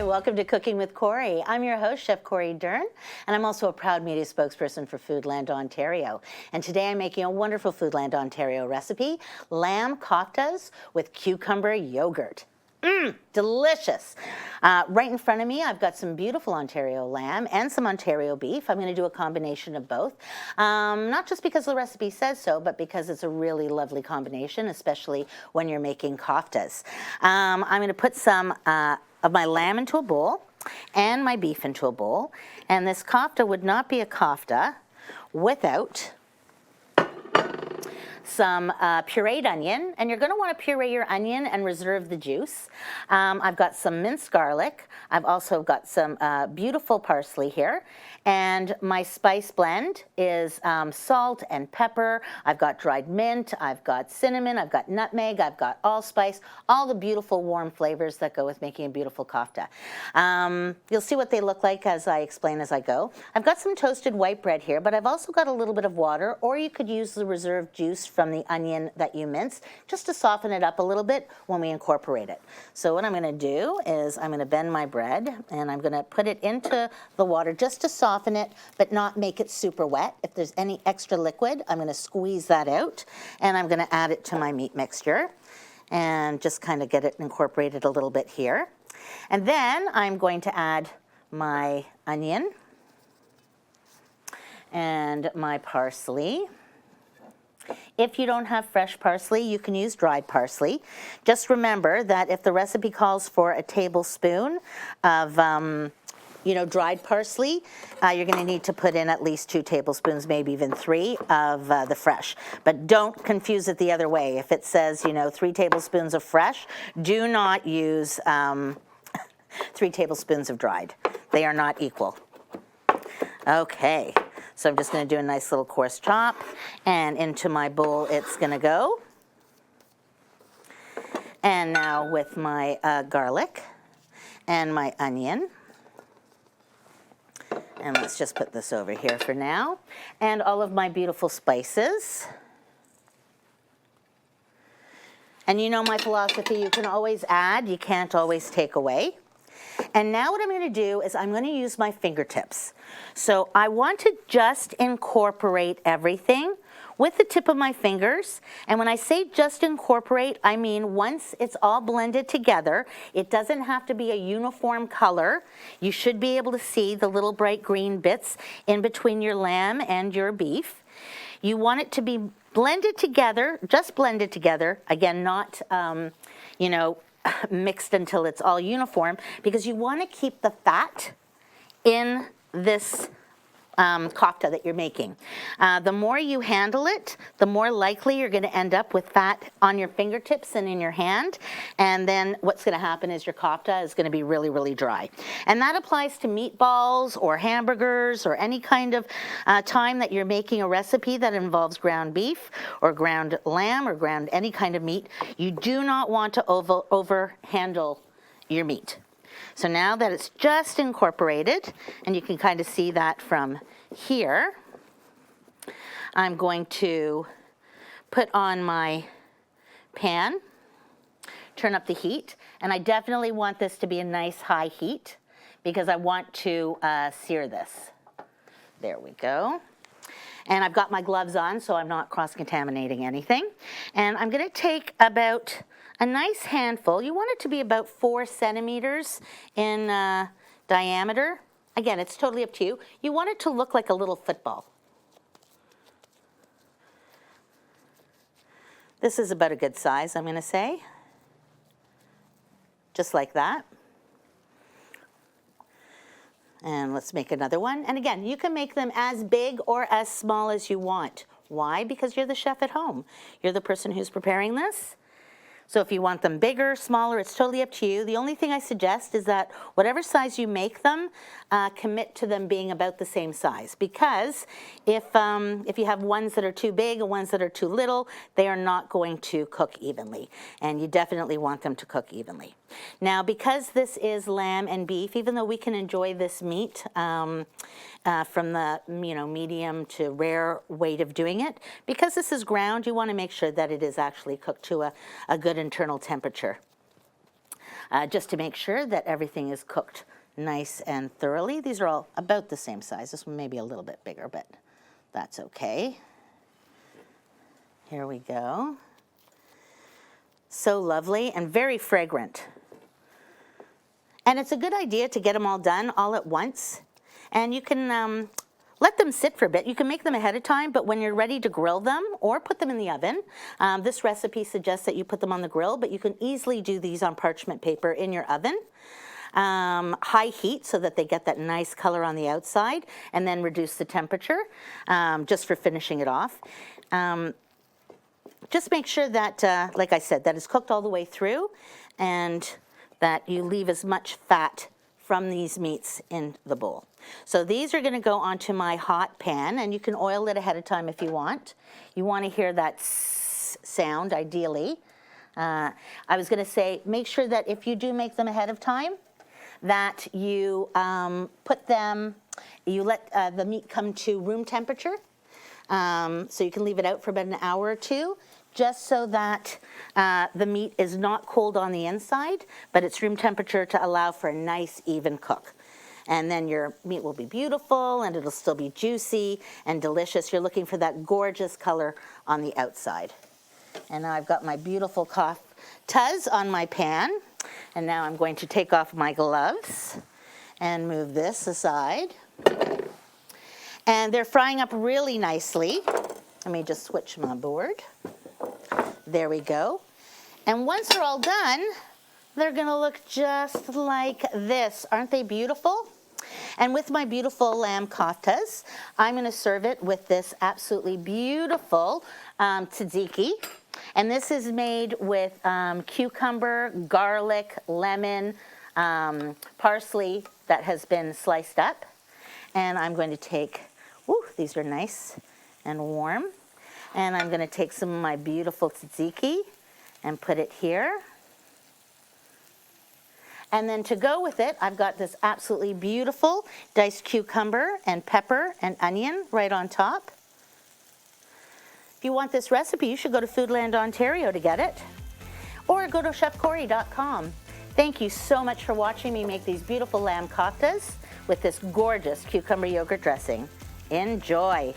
Hi, welcome to Cooking with Cori. I'm your host, Chef Cori Dern, and I'm also a proud media spokesperson for Foodland Ontario. And today I'm making a wonderful Foodland Ontario recipe, lamb koftas with cucumber yogurt. Delicious. Right in front of me, I've got some beautiful Ontario lamb and some Ontario beef. I'm going to do a combination of both, not just because the recipe says so, but because it's a really lovely combination, especially when you're making koftas. I'm going to put some of my lamb into a bowl and my beef into a bowl, and this kofta would not be a kofta without some pureed onion, and you're going to want to puree your onion and reserve the juice. I've got some minced garlic. I've also got some beautiful parsley here, and my spice blend is salt and pepper. I've got dried mint, I've got cinnamon, I've got nutmeg, I've got allspice, all the beautiful warm flavors that go with making a beautiful kofta. You'll see what they look like as I explain as I go. I've got some toasted white bread here, but I've also got a little bit of water, or you could use the reserved juice from the onion that you minced, just to soften it up a little bit when we incorporate it. So what I'm going to do is I'm going to bend my bread, and I'm going to put it into the water just to soften it, but not make it super wet. If there's any extra liquid, I'm going to squeeze that out, and I'm going to add it to my meat mixture, and just kind of get it incorporated a little bit here. And then I'm going to add my onion and my parsley. If you don't have fresh parsley, you can use dried parsley. Just remember that if the recipe calls for a tablespoon of dried parsley, you're going to need to put in at least 2 tablespoons, maybe even 3 of the fresh. But don't confuse it the other way. If it says, 3 tablespoons of fresh, do not use 3 tablespoons of dried. They are not equal. Okay. So I'm just going to do a nice little coarse chop, and into my bowl it's going to go. And now with my garlic and my onion, and let's just put this over here for now, and all of my beautiful spices. And you know my philosophy, you can always add, you can't always take away. And now what I'm going to do is I'm going to use my fingertips. So I want to just incorporate everything with the tip of my fingers. And when I say just incorporate, I mean once it's all blended together, it doesn't have to be a uniform color. You should be able to see the little bright green bits in between your lamb and your beef. You want it to be blended together, just blended together. Again, not, mixed until it's all uniform, because you want to keep the fat in this kofta that you're making. The more you handle it, the more likely you're going to end up with fat on your fingertips and in your hand, and then what's going to happen is your kofta is going to be really, really dry. And that applies to meatballs or hamburgers or any kind of time that you're making a recipe that involves ground beef or ground lamb or ground any kind of meat. You do not want to over handle your meat. So now that it's just incorporated, and you can kind of see that from here, I'm going to put on my pan, turn up the heat, and I definitely want this to be a nice high heat because I want to sear this. There we go. And I've got my gloves on, so I'm not cross-contaminating anything. And I'm going to take about a nice handful. You want it to be about 4 centimeters in diameter. Again, it's totally up to you. You want it to look like a little football. This is about a good size, I'm going to say. Just like that. And let's make another one. And again, you can make them as big or as small as you want. Why? Because you're the chef at home. You're the person who's preparing this. So if you want them bigger, smaller, it's totally up to you. The only thing I suggest is that whatever size you make them, commit to them being about the same size. Because if you have ones that are too big and ones that are too little, they are not going to cook evenly. And you definitely want them to cook evenly. Now, because this is lamb and beef, even though we can enjoy this meat from the medium to rare weight of doing it, because this is ground, you want to make sure that it is actually cooked to a good internal temperature. just to make sure that everything is cooked nice and thoroughly. These are all about the same size. This one may be a little bit bigger, but that's okay. Here we go. So lovely and very fragrant. And it's a good idea to get them all done all at once. And you can let them sit for a bit. You can make them ahead of time, but when you're ready to grill them or put them in the oven, this recipe suggests that you put them on the grill, but you can easily do these on parchment paper in your oven. High heat so that they get that nice color on the outside, and then reduce the temperature just for finishing it off. Just make sure that, like I said, that it's cooked all the way through and that you leave as much fat from these meats in the bowl. So these are going to go onto my hot pan, and you can oil it ahead of time if you want. You want to hear that sound, ideally. I was going to say, make sure that if you do make them ahead of time, that you put them, you let the meat come to room temperature. So you can leave it out for about an hour or two, just so that the meat is not cold on the inside, but it's room temperature to allow for a nice, even cook. And then your meat will be beautiful, and it'll still be juicy and delicious. You're looking for that gorgeous color on the outside. And now I've got my beautiful koftas on my pan. And now I'm going to take off my gloves and move this aside. And they're frying up really nicely. Let me just switch my board. There we go. And once they're all done, they're gonna look just like this. Aren't they beautiful? And with my beautiful lamb koftas, I'm gonna serve it with this absolutely beautiful tzatziki. And this is made with cucumber, garlic, lemon, parsley that has been sliced up. And I'm going to take, ooh, these are nice and warm. And I'm going to take some of my beautiful tzatziki and put it here. And then to go with it, I've got this absolutely beautiful diced cucumber and pepper and onion right on top. If you want this recipe, you should go to Foodland, Ontario to get it. Or go to chefcori.com. Thank you so much for watching me make these beautiful lamb koftas with this gorgeous cucumber yogurt dressing. Enjoy.